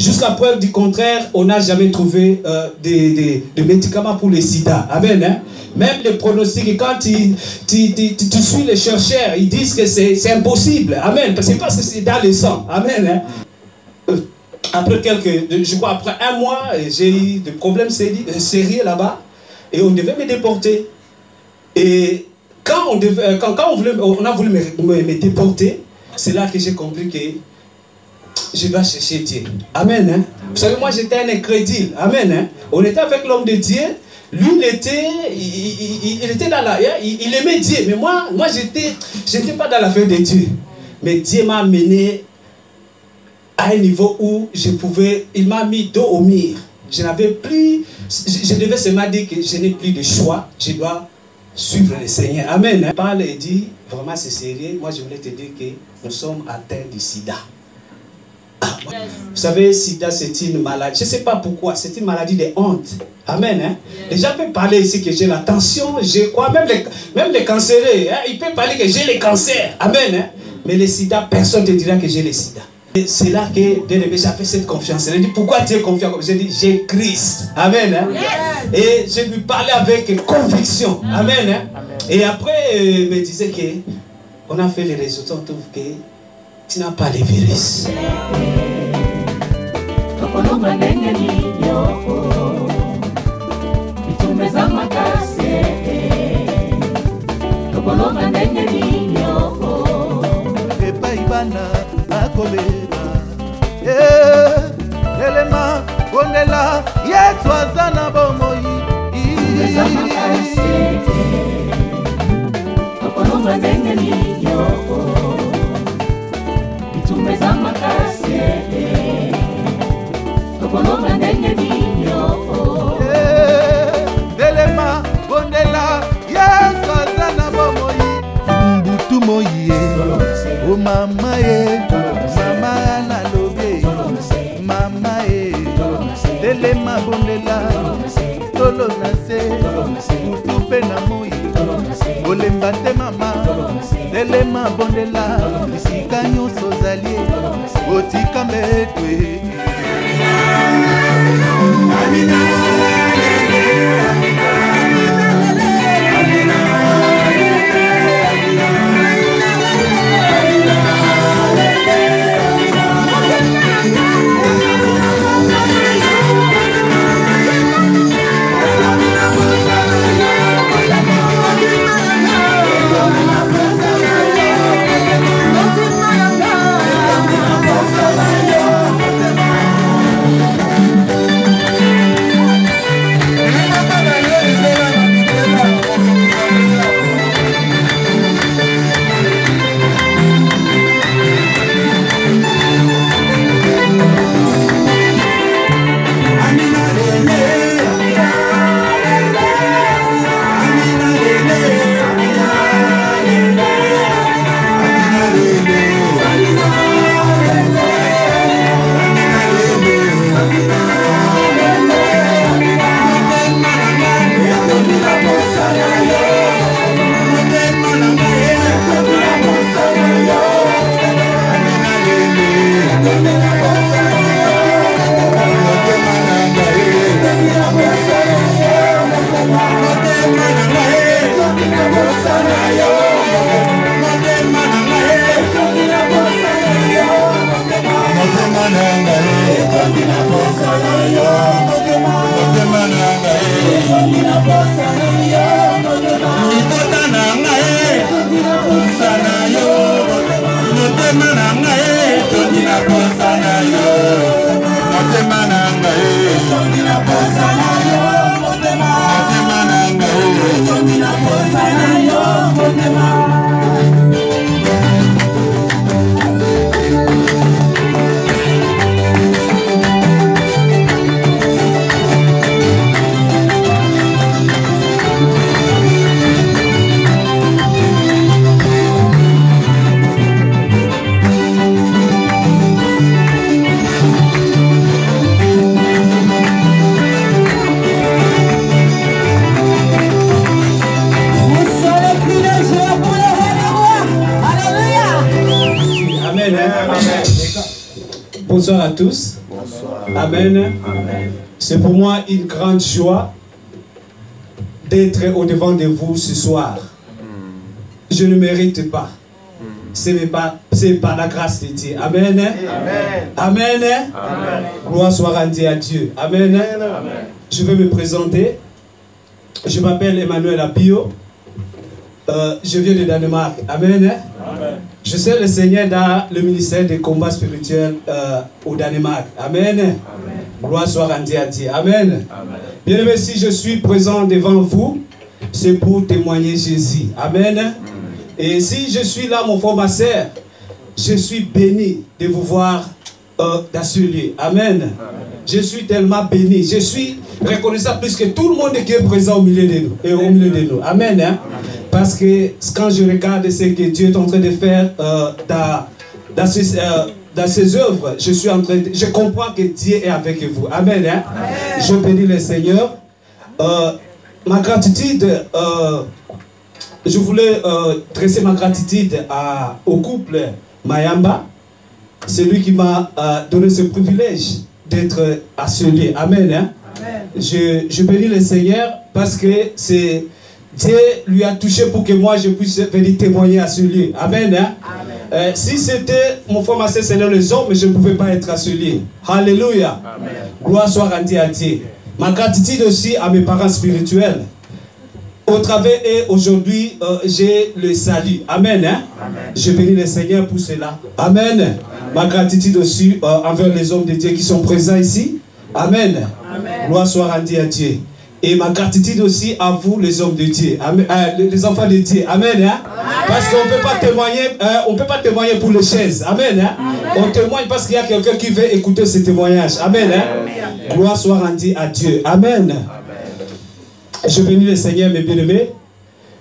Jusqu'à preuve du contraire, on n'a jamais trouvé des médicaments pour le sida. Amen. Hein? Même les pronostics, quand tu suis les chercheurs, ils disent que c'est impossible. Amen. Parce que c'est dans le sang. Amen. Hein? Après je crois après un mois, j'ai eu des problèmes sérieux là-bas. Et on devait me déporter. Et quand on a voulu me déporter, c'est là que j'ai compris que je dois chercher Dieu. Amen. Hein? Vous savez, moi j'étais un incrédule. Amen. Hein? On était avec l'homme de Dieu. Lui, il était dans il aimait Dieu. Mais moi j'étais pas dans l'affaire de Dieu. Mais Dieu m'a amené à un niveau où il m'a mis dos au mur. Je devais seulement dire que je n'ai plus de choix. Je dois suivre le Seigneur. Amen. Hein? Parle et dit, vraiment c'est sérieux. Moi je voulais te dire que nous sommes atteints du sida. Vous savez, sida c'est une maladie. Je ne sais pas pourquoi, c'est une maladie de honte. Amen. Hein? Les gens peuvent parler ici que j'ai la tension, je crois, même les cancéreux, hein? Ils peuvent parler que j'ai le cancer. Amen. Hein? Mais le sida, personne ne te dira que j'ai le sida. C'est là que j'avais cette confiance. Elle dit, pourquoi tu es confiant? J'ai dit, j'ai Christ. Amen. Hein? Yes. Et je lui parlais avec conviction. Amen. Hein? Amen. Et après, il me disait que on a fait les résultats, on trouve que tu n'as pas le virus. Oh mama mama na lobe, mama telema bondela, tolo na se, utupe na moi, olemba te mama, telema bondela, isika nyonso zalie, otika metwe. Bonsoir à tous. Bonsoir. Amen. C'est pour moi une grande joie d'être au-devant de vous ce soir. Je ne mérite pas. C'est par la grâce de Dieu. Amen. Amen. Gloire soit rendue à Dieu. Amen. Je vais me présenter. Je m'appelle Emmanuel Apio. Je viens de Danemark. Amen. Je sers le Seigneur dans le ministère des combats spirituels au Danemark. Amen. Gloire soit rendue à Dieu. Amen. Bien-aimés, si je suis présent devant vous, c'est pour témoigner Jésus. Amen. Et si je suis là, mon frère, ma sœur, je suis béni de vous voir dans ce lieu. Amen. Je suis tellement béni. Je suis reconnaissant plus que tout le monde qui est présent au milieu de nous. Amen. Hein? Parce que quand je regarde ce que Dieu est en train de faire dans ses œuvres, je comprends que Dieu est avec vous. Amen. Hein? Je bénis le Seigneur. Ma gratitude, je voulais dresser ma gratitude au couple Mayamba. C'est lui qui m'a donné ce privilège d'être à ce lieu. Amen. Hein? Je bénis le Seigneur parce que Dieu lui a touché pour que moi je puisse venir témoigner à ce lieu. Amen. Hein? Si c'était mon frère, ma soeur, Seigneur, les hommes, je ne pouvais pas être à ce lieu. Alléluia. Gloire soit rendue à Dieu. Ma gratitude aussi à mes parents spirituels. Au travers et aujourd'hui, j'ai le salut. Amen. Hein? Je bénis le Seigneur pour cela. Amen. Ma gratitude aussi envers les hommes de Dieu qui sont présents ici. Amen. Gloire soit rendue à Dieu. Et ma gratitude aussi à vous, les hommes de Dieu. Amen. Les enfants de Dieu. Amen. Hein? Parce qu'on ne peut pas témoigner pour les chaises. Amen. Hein? On témoigne parce qu'il y a quelqu'un qui veut écouter ce témoignage. Amen. Hein? Gloire soit rendue à Dieu. Amen. Je bénis le Seigneur, mes bien-aimés.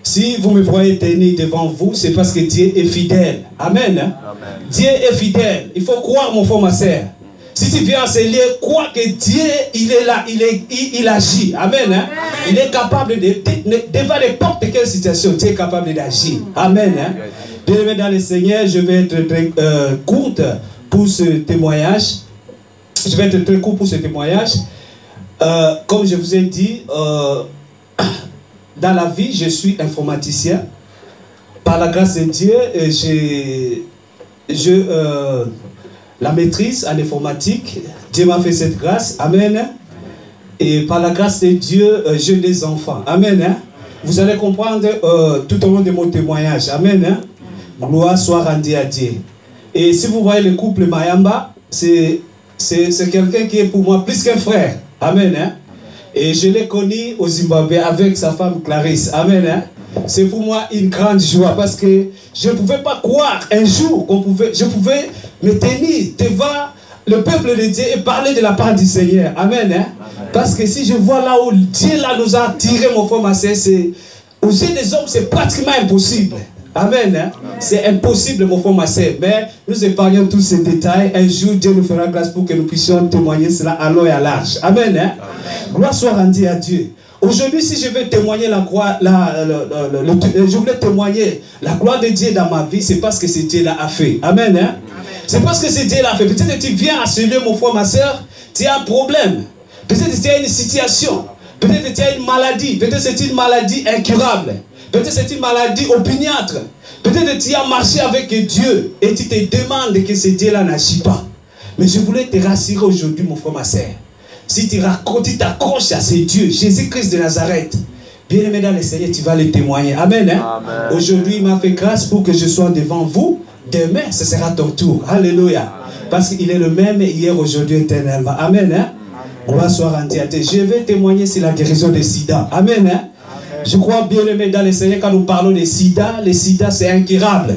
Si vous me voyez tenir devant vous, c'est parce que Dieu est fidèle. Amen. Dieu est fidèle. Il faut croire, mon frère, ma soeur. Si tu viens à ce lieu, crois que Dieu, il est là, il agit. Amen. Hein? Il est capable devant n'importe quelle situation, Dieu est capable d'agir. Amen. Hein? Bien-aimés dans le Seigneur, je vais être très courte pour ce témoignage. Je vais être très court pour ce témoignage. Comme je vous ai dit, dans la vie, je suis informaticien. Par la grâce de Dieu, la maîtrise en informatique. Dieu m'a fait cette grâce. Amen. Et par la grâce de Dieu, j'ai des enfants. Amen. Hein? Vous allez comprendre tout au long de mon témoignage. Amen. Hein? Gloire soit rendue à Dieu. Et si vous voyez le couple Mayamba, c'est quelqu'un qui est pour moi plus qu'un frère. Amen. Hein? Et je l'ai connu au Zimbabwe avec sa femme Clarisse. Amen. Hein? C'est pour moi une grande joie parce que je ne pouvais pas croire un jour je pouvais me tenir devant le peuple de Dieu et parler de la part du Seigneur. Amen. Hein? Parce que si je vois là où Dieu là nous a tiré, mon frère, ma soeur, aux yeux des hommes, c'est pratiquement impossible. Amen. Hein? C'est impossible, mon frère, ma soeur. Mais nous épargnons tous ces détails. Un jour, Dieu nous fera grâce pour que nous puissions témoigner cela à long et à large. Amen. Hein? Gloire soit rendue à Dieu. Aujourd'hui, si je veux témoigner je voulais témoigner la gloire de Dieu dans ma vie, c'est parce que ce Dieu l'a fait. Amen. Hein? C'est parce que ce Dieu l'a fait. Peut-être que tu viens à ce lieu, mon frère, ma soeur, tu as un problème. Peut-être que tu as une situation. Peut-être que tu as une maladie. Peut-être que c'est une maladie incurable. Peut-être que c'est une maladie opiniâtre. Peut-être que tu as marché avec Dieu et tu te demandes que ce Dieu-là n'agit pas. Mais je voulais te rassurer aujourd'hui, mon frère, ma soeur. Si tu t'accroches à ce Dieu, Jésus-Christ de Nazareth, bien aimé dans le Seigneur, tu vas le témoigner. Amen. Hein? Amen. Aujourd'hui, il m'a fait grâce pour que je sois devant vous. Demain, ce sera ton tour. Alléluia. Parce qu'il est le même hier, aujourd'hui, éternellement. Amen. Hein? On va soit rendu à Dieu. Je vais témoigner sur la guérison des sida. Amen. Hein? Je crois, bien aimé dans le Seigneur, quand nous parlons des sida, les sida, c'est incurable.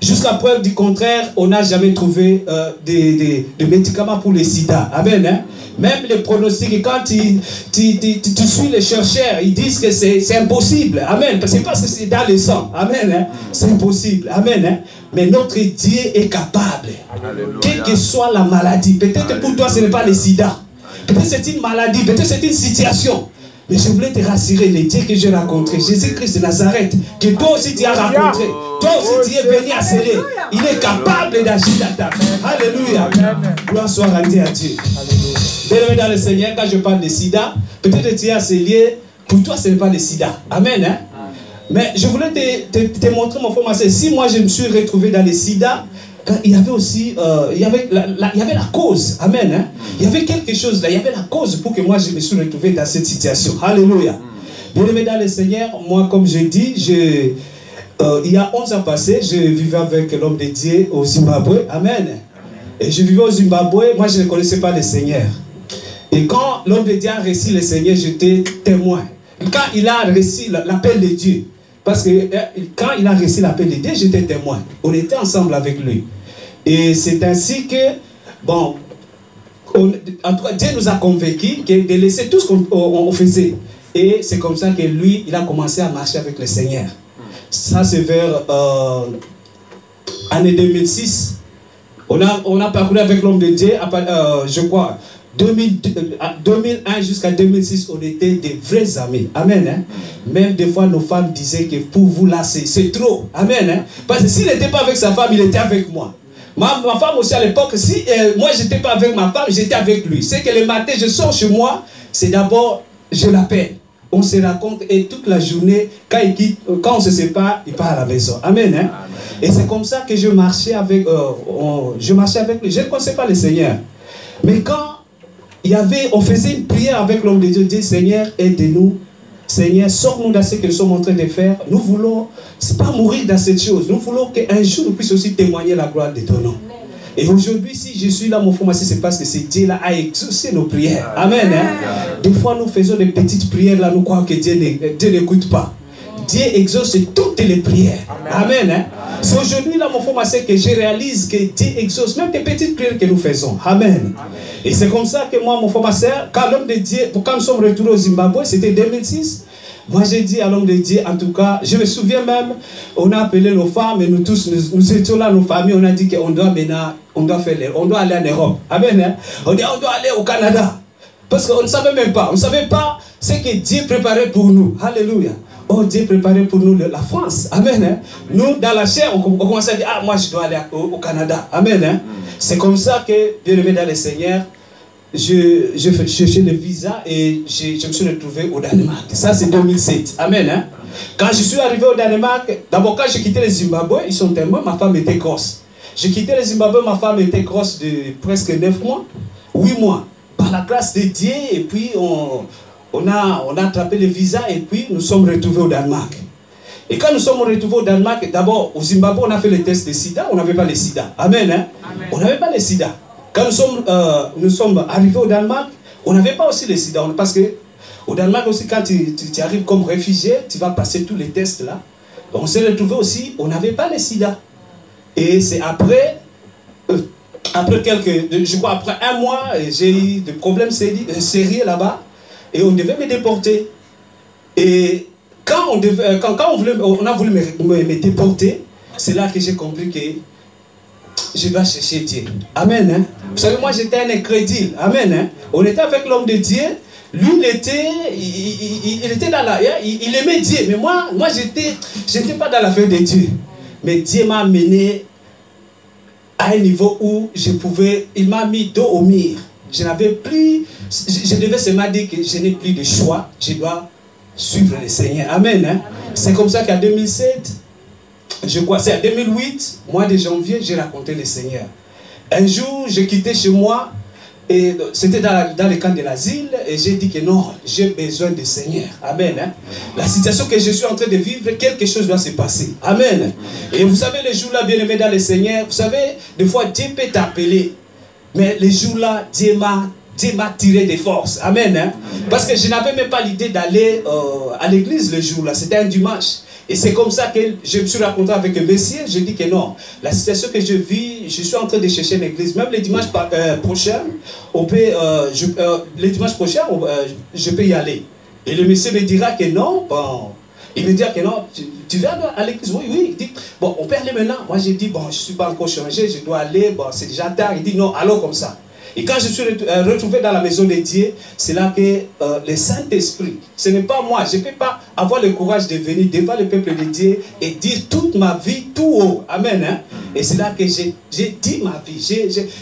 Jusqu'à preuve du contraire, on n'a jamais trouvé de médicaments pour les sida. Amen. Hein? Même les pronostics, quand tu suis les chercheurs, ils disent que c'est impossible. Amen. C'est parce que c'est dans le sang. Amen. Hein? C'est impossible. Amen. Hein? Mais notre Dieu est capable. Alléluia. Quelle que soit la maladie. Peut-être pour toi, ce n'est pas le sida. Peut-être c'est une maladie. Peut-être c'est une situation. Mais je voulais te rassurer, les dieux que j'ai rencontrés, Jésus-Christ de Nazareth, que toi aussi tu as rencontré, toi aussi tu es venu à sceller. Il est capable d'agir dans ta vie. Alléluia. Gloire soit rendue à Dieu. Alléluia. Bien-aimé dans le Seigneur, quand je parle de sida, peut-être tu as assez lié, pour toi ce n'est pas le sida. Amen. Hein? Mais je voulais te montrer mon frère, si moi je me suis retrouvé dans le sida, il y avait aussi il y avait la cause. Amen. Hein? Il y avait quelque chose là, il y avait la cause pour que moi je me suis retrouvé dans cette situation. Alléluia. Bien-aimé dans le Seigneur, moi comme je dis, il y a 11 ans passés, je vivais avec l'homme de Dieu au Zimbabwe. Amen. Et je vivais au Zimbabwe, moi je ne connaissais pas le Seigneur. Et quand l'homme de Dieu a reçu le Seigneur, j'étais témoin. Quand il a reçu l'appel de Dieu, parce que quand il a reçu l'appel de Dieu, j'étais témoin. On était ensemble avec lui. Et c'est ainsi que, bon, en tout cas, Dieu nous a convaincus de laisser tout ce qu'on faisait. Et c'est comme ça que lui, il a commencé à marcher avec le Seigneur. Ça, c'est vers l'année 2006. On a parcouru avec l'homme de Dieu, je crois, 2001 jusqu'à 2006, on était des vrais amis. Amen. Hein? Même des fois, nos femmes disaient que pour vous là, c'est trop. Amen. Hein? Parce que s'il n'était pas avec sa femme, il était avec moi. Ma femme aussi à l'époque, si moi je n'étais pas avec ma femme, j'étais avec lui. C'est que le matin, je sors chez moi, c'est d'abord, je l'appelle. On se raconte et toute la journée, quand on se sépare, il part à la maison. Amen. Hein? Amen. Et c'est comme ça que je marchais avec lui. Je ne connaissais pas le Seigneur. Mais quand on faisait une prière avec l'homme de Dieu, dit Seigneur, aide-nous. Seigneur, sors-nous dans ce que nous sommes en train de faire. Nous voulons, c'est pas mourir dans cette chose. Nous voulons qu'un jour nous puissions aussi témoigner la gloire de ton nom. Et aujourd'hui, si je suis là, mon frère, c'est parce que c'est Dieu là a exaucé nos prières. Amen. Hein? Des fois, nous faisons des petites prières là, nous croyons que Dieu n'écoute pas. Dieu exauce toutes les prières. Amen. Hein? C'est aujourd'hui là, mon frère, c'est que je réalise que Dieu exauce même des petites prières que nous faisons. Amen. Et c'est comme ça que moi, mon frère, ma soeur, quand l'homme de Dieu, quand nous sommes retournés au Zimbabwe, c'était 2006. Moi, j'ai dit à l'homme de Dieu, en tout cas, je me souviens même, on a appelé nos femmes et nous tous, nous étions là, nos familles, on a dit qu'on doit maintenant, on doit aller en Europe. Amen. Hein? On dit, on doit aller au Canada. Parce qu'on ne savait même pas. On ne savait pas ce que Dieu préparait pour nous. Alléluia. Oh, Dieu préparait pour nous la France. Amen. Hein? Nous, dans la chair, on commençait à dire, ah, moi, je dois aller au Canada. Amen. Hein? C'est comme ça que, bien aimé dans le Seigneur, je cherchais le visa et je me suis retrouvé au Danemark. Ça, c'est 2007. Amen. Hein? Quand je suis arrivé au Danemark, d'abord, quand j'ai quitté le Zimbabwe, ils sont témoins, ma femme était grosse. J'ai quitté le Zimbabwe, ma femme était grosse de presque 9 mois, 8 mois. Par la grâce de Dieu, et puis on a attrapé le visa et puis nous sommes retrouvés au Danemark. Et quand nous sommes retrouvés au Danemark, d'abord au Zimbabwe, on a fait le test de sida, on n'avait pas le sida. Amen. Hein? Amen. On n'avait pas le sida. Quand nous sommes arrivés au Danemark, on n'avait pas aussi le sida. Parce que au Danemark aussi, quand tu arrives comme réfugié, tu vas passer tous les tests là. On s'est retrouvés aussi, on n'avait pas le sida. Et c'est après je crois après 1 mois, j'ai eu des problèmes sérieux là-bas. Et on devait me déporter. Et quand on a voulu me déporter, c'est là que j'ai compris que je dois chercher Dieu. Amen. Hein? Vous savez, moi j'étais un incrédule. Amen. Hein? On était avec l'homme de Dieu. Lui, il était dans il aimait Dieu. Mais moi j'étais pas dans l'affaire de Dieu. Mais Dieu m'a amené à un niveau où il m'a mis dos au mur. Je devais seulement dire que je n'ai plus de choix. Je dois suivre le Seigneur. Amen. Hein? C'est comme ça qu'en 2007, je crois, c'est en 2008, mois de janvier, j'ai raconté le Seigneur. Un jour, j'ai quitté chez moi, et c'était dans le camp de l'asile, et j'ai dit que non, j'ai besoin du Seigneur. Amen. Hein? La situation que je suis en train de vivre, quelque chose doit se passer. Amen. Et vous savez, les jours-là, bien-aimés dans le Seigneur, vous savez, des fois, Dieu peut t'appeler. Mais les jours-là, Dieu m'a tiré des forces. Amen. Hein? Parce que je n'avais même pas l'idée d'aller à l'église le jour-là. C'était un dimanche. Et c'est comme ça que je me suis rencontré avec un monsieur. Je dis que non, la situation que je vis, je suis en train de chercher une église. Même le dimanche prochain, je peux y aller. Et le monsieur me dira que non. Bon, il me dira que non, tu vas à l'église? Oui, oui. Il dit, bon, on peut aller maintenant. Moi, j'ai dit, bon, je ne suis pas encore changé, je dois aller. Bon, c'est déjà tard. Il dit, non, allons comme ça. Et quand je suis retrouvé dans la maison de Dieu, c'est là que le Saint-Esprit, ce n'est pas moi, je ne peux pas avoir le courage de venir devant le peuple de Dieu et dire toute ma vie tout haut. Amen. Hein? Et c'est là que j'ai dit ma vie,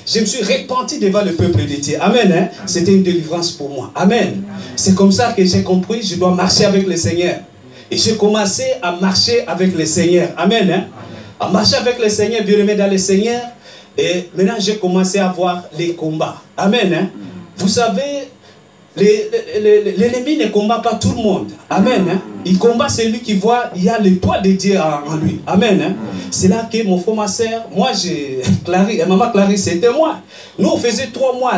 je me suis repenti devant le peuple de Dieu. Amen. Hein? C'était une délivrance pour moi. Amen. C'est comme ça que j'ai compris, je dois marcher avec le Seigneur. Et j'ai commencé à marcher avec le Seigneur. Amen. Hein? À marcher avec le Seigneur, bien aimé dans le Seigneur. Et maintenant, j'ai commencé à voir les combats. Amen. Hein? Vous savez, l'ennemi ne combat pas tout le monde. Amen. Hein? Il combat celui qui voit, il y a le poids de Dieu en lui. Amen. Hein? C'est là que mon frère, ma soeur, moi, maman Clarisse, c'était moi. Nous, on faisait 3 mois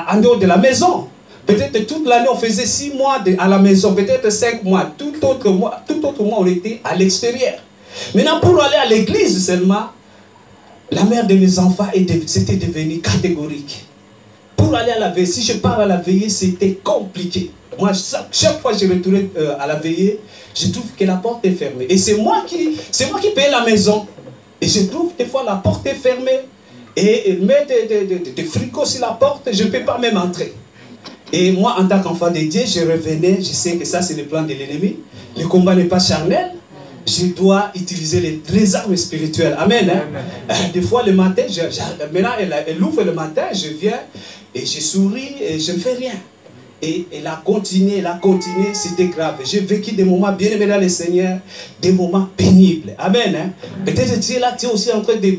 en dehors de la maison. Peut-être toute l'année, on faisait 6 mois à la maison. Peut-être 5 mois. Tout autre mois, on était à l'extérieur. Maintenant, pour aller à l'église seulement, la mère de mes enfants, c'était devenu catégorique. Pour aller à la veillée, si je pars à la veillée, c'était compliqué. Moi, chaque fois que je retournais à la veillée, je trouve que la porte est fermée. Et c'est moi qui paye la maison. Et je trouve des fois la porte est fermée. Et elle met des fricots sur la porte, je ne peux pas même entrer. Et moi, en tant qu'enfant de Dieu, je revenais, je sais que ça c'est le plan de l'ennemi. Le combat n'est pas charnel. Je dois utiliser les armes spirituelles. Amen. Hein? Des fois, le matin, maintenant, elle ouvre le matin, je viens et je souris et je ne fais rien. Et elle a continué, c'était grave. J'ai vécu des moments bien aimés dans le Seigneur, des moments pénibles. Amen. Hein? Peut-être tu es là, tu es aussi en train de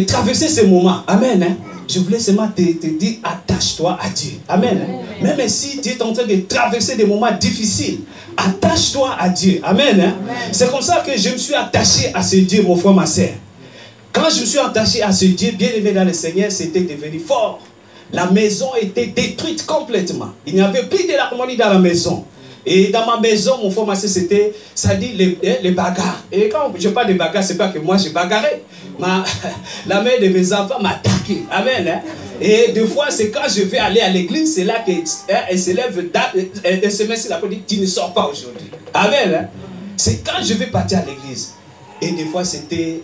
traverser ces moments. Amen. Hein? Je voulais seulement te dire, attache-toi à Dieu. Amen. Hein? Même si tu es en train de traverser des moments difficiles, attache-toi à Dieu. Amen. Hein? C'est comme ça que je me suis attaché à ce Dieu, mon frère, ma soeur. Quand je me suis attaché à ce Dieu, bien aimé dans le Seigneur, c'était devenu fort. La maison était détruite complètement. Il n'y avait plus de l'harmonie dans la maison. Et dans ma maison, mon frère, ma soeur, c'était, ça dit, les bagarres. Et quand je parle de bagarres, c'est pas que moi, j'ai bagarré. La mère de mes enfants m'a attaqué. Amen. Hein? Et des fois, c'est quand je vais aller à l'église, c'est là qu'elle se lève, elle se met sur la porte et dit, tu ne sors pas aujourd'hui. Amen. Hein? C'est quand je vais partir à l'église. Et des fois, c'était,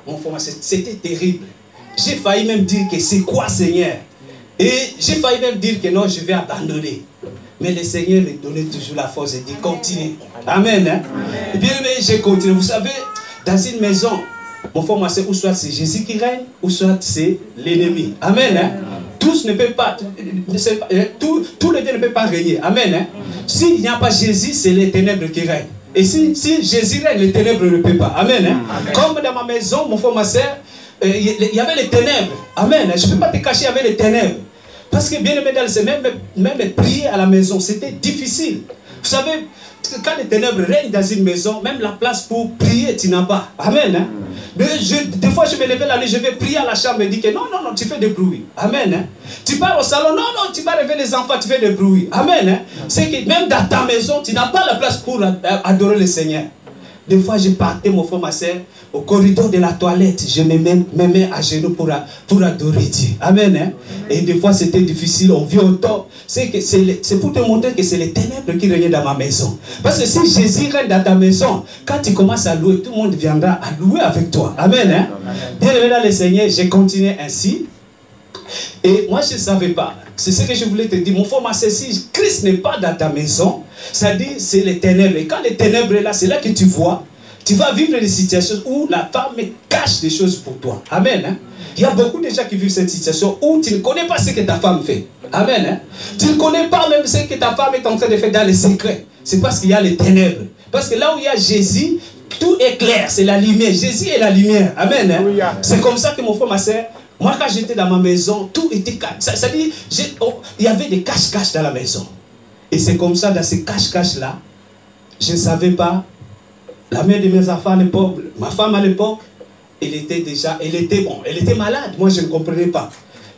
mon frère, c'était terrible. J'ai failli même dire que c'est quoi, Seigneur? Et j'ai failli même dire que non, je vais abandonner. Mais le Seigneur me donnait toujours la force et dit, continue. Amen. Hein? Et bien, j'ai continué. Vous savez, dans une maison, mon frère, ma soeur, ou soit c'est Jésus qui règne, ou soit c'est l'ennemi. Amen. Hein? Tous ne peuvent pas, tous les deux ne peuvent pas régner. Amen. Hein? S'il n'y a pas Jésus, c'est les ténèbres qui règnent. Et si Jésus règne, les ténèbres ne peuvent pas. Amen. Hein? Amen. Comme dans ma maison, mon frère, ma soeur, il y avait les ténèbres. Amen. Je ne peux pas te cacher, il y avait les ténèbres. Parce que bien aimé dans le Seigneur, même prier à la maison, c'était difficile. Vous savez, quand les ténèbres règnent dans une maison, même la place pour prier, tu n'as pas. Amen. Hein? Mais des fois, je me levais la nuit, je vais prier à la chambre et dire que non, tu fais des bruits. Amen. Hein? Tu pars au salon, non, tu vas réveiller les enfants, tu fais des bruits. Amen. Hein? C'est que même dans ta maison, tu n'as pas la place pour adorer le Seigneur. Des fois, je partais, mon frère, ma soeur, au corridor de la toilette, je me mets à genoux pour adorer Dieu. Amen. Hein? Et des fois, c'était difficile, on vit au temps. C'est pour te montrer que c'est les ténèbres qui règnent dans ma maison. Parce que si Jésus règne dans ta maison, quand tu commences à louer, tout le monde viendra à louer avec toi. Amen. Hein? Bien aimé dans le Seigneur, j'ai continué ainsi. Et moi, je ne savais pas. C'est ce que je voulais te dire. Mon frère, ma soeur, si Christ n'est pas dans ta maison, ça dit c'est les ténèbres. Et quand les ténèbres sont là, c'est là que tu vois. Tu vas vivre des situations où la femme cache des choses pour toi. Amen. Hein? Il y a beaucoup de gens qui vivent cette situation où tu ne connais pas ce que ta femme fait. Amen. Hein? Tu ne connais pas même ce que ta femme est en train de faire dans les secrets. C'est parce qu'il y a les ténèbres. Parce que là où il y a Jésus, tout est clair. C'est la lumière. Jésus est la lumière. Amen. Hein? C'est comme ça que mon frère, ma soeur, moi quand j'étais dans ma maison, tout était caché. Ça dit, il y avait des cache-cache dans la maison. Et c'est comme ça, dans ces cache-cache-là, je ne savais pas. La mère de mes enfants à l'époque, ma femme à l'époque, elle était malade. Moi, je ne comprenais pas.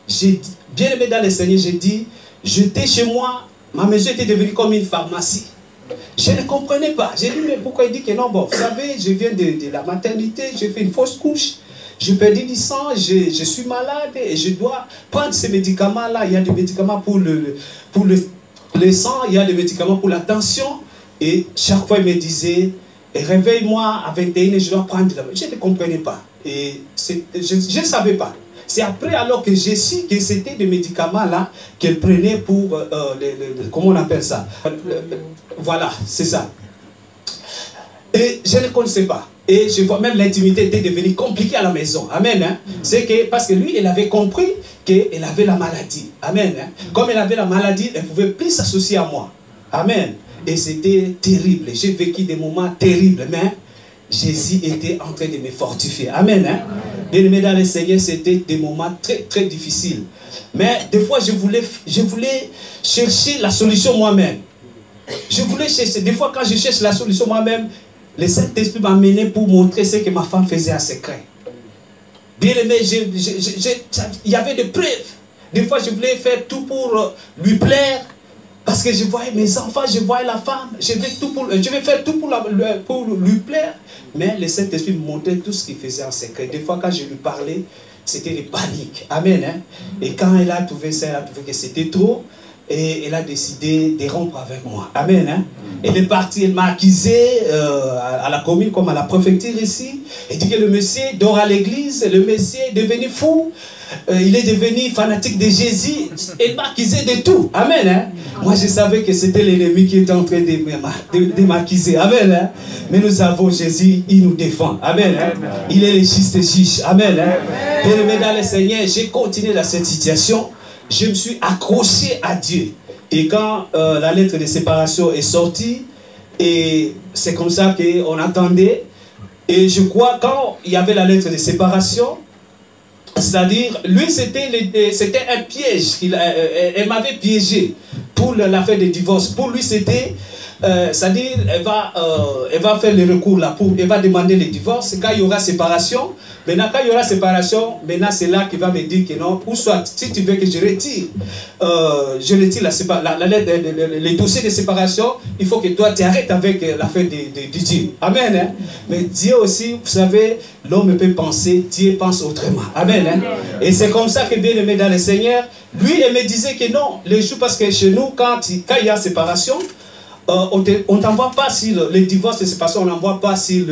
J'ai bien aimé dans le Seigneur, j'ai dit, j'étais chez moi, ma maison était devenue comme une pharmacie. Je ne comprenais pas. J'ai dit, mais pourquoi il dit que non? Bon, vous savez, je viens de la maternité, j'ai fait une fausse couche, j'ai perdu du sang, je suis malade et je dois prendre ces médicaments-là. Il y a des médicaments pour le sang, il y a des médicaments pour la tension. Et chaque fois, il me disait, réveille-moi à 21h, je dois prendre la... Je ne comprenais pas. Et je ne savais pas. C'est après alors que j'ai su que c'était des médicaments là qu'elle prenait pour, comment on appelle ça, voilà, c'est ça. Et je ne connaissais pas. Et je vois même l'intimité était devenue compliquée à la maison. Amen. Hein? C'est que, parce que lui, il avait compris qu'elle avait la maladie. Amen. Hein? Comme elle avait la maladie, elle ne pouvait plus s'associer à moi. Amen. Et c'était terrible. J'ai vécu des moments terribles, mais Jésus était en train de me fortifier. Amen. Hein? Bien-aimé dans le Seigneur, c'était des moments très, très difficiles. Mais des fois, je voulais chercher la solution moi-même. Je voulais chercher. Des fois, quand je cherche la solution moi-même, le Saint-Esprit m'a amené pour montrer ce que ma femme faisait en secret. Bien aimé, il y avait des preuves. Des fois, je voulais faire tout pour lui plaire. Parce que je voyais mes enfants, je voyais la femme. Je vais faire tout pour lui plaire. Mais le Saint-Esprit me montrait tout ce qu'il faisait en secret. Des fois, quand je lui parlais, c'était des paniques. Amen. Hein? Et quand elle a trouvé ça, elle a trouvé que c'était trop. Et elle a décidé de rompre avec moi. Amen. Hein? Elle est partie, elle m'a accusé à la commune comme à la préfecture ici. Elle dit que le monsieur dort à l'église, le monsieur est devenu fou. Il est devenu fanatique de Jésus. Elle m'a accusé de tout. Amen. Hein? Moi, je savais que c'était l'ennemi qui était en train de m'accuser. Amen. Hein? Mais nous avons Jésus, il nous défend. Amen. Hein? Il est le juste juge. Amen. Hein? Bien-aimé dans le Seigneur, j'ai continué dans cette situation. Je me suis accroché à Dieu. Et quand la lettre de séparation est sortie, et c'est comme ça qu'on attendait. Et je crois quand il y avait la lettre de séparation, c'est-à-dire, lui, c'était un piège. Elle m'avait piégé pour l'affaire de divorce. Pour lui, c'était, c'est-à-dire, elle va faire le recours là, elle va demander le divorce. Quand il y aura séparation, maintenant, quand il y aura séparation, maintenant, c'est là qu'il va me dire que non, ou soit, si tu veux que je retire les dossiers de séparation, il faut que toi, tu arrêtes avec l'affaire de Dieu. Amen. Hein? Mais Dieu aussi, vous savez, l'homme peut penser, Dieu pense autrement. Amen. Hein? Et c'est comme ça que bien aimé dans le Seigneur, lui, il me disait que non, les jours, parce que chez nous, quand il y a séparation, on ne t'envoie pas sur le divorce de séparation, on n'envoie pas sur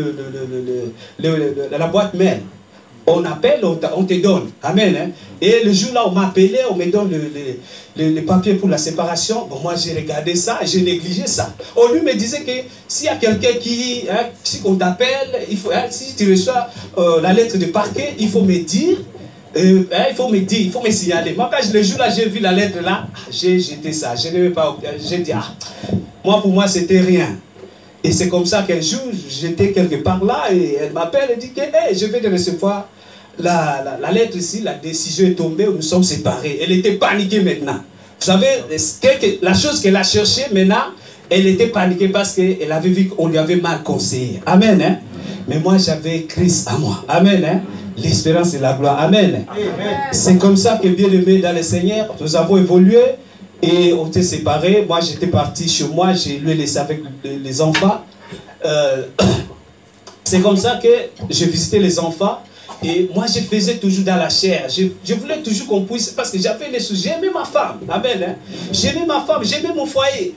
la boîte mail. On appelle, on te donne. Amen. Hein? Et le jour là, on m'a appelé, on me donne le papier pour la séparation. Bon, moi, j'ai regardé ça, j'ai négligé ça. On lui me disait que s'il y a quelqu'un qui, si on t'appelle, si tu reçois la lettre de parquet, il faut me dire. Il faut me signaler. Moi, quand le jour là, j'ai vu la lettre là, j'ai jeté ça. Je n'aimais pas. J'ai dit, pour moi, c'était rien. Et c'est comme ça qu'un jour, j'étais quelque part là et elle m'appelle et dit que hey, je vais de recevoir la lettre ici, la décision est tombée, nous sommes séparés. Elle était paniquée maintenant. Vous savez, la chose qu'elle a cherchée maintenant, elle était paniquée parce qu'elle avait vu qu'on lui avait mal conseillé. Amen. Hein? Mais moi, j'avais Christ à moi. Amen. Hein? L'espérance et la gloire. Amen. C'est comme ça que bien aimé dans le Seigneur, nous avons évolué. Et on était séparés. Moi, j'étais parti chez moi. Je lui ai laissé avec les enfants. C'est comme ça que je visitais les enfants. Et moi, je faisais toujours dans la chair. Je voulais toujours qu'on puisse... Parce que j'avais les sujets. J'aimais ma femme. Amen. Hein? J'aimais ma femme. J'aimais mon foyer.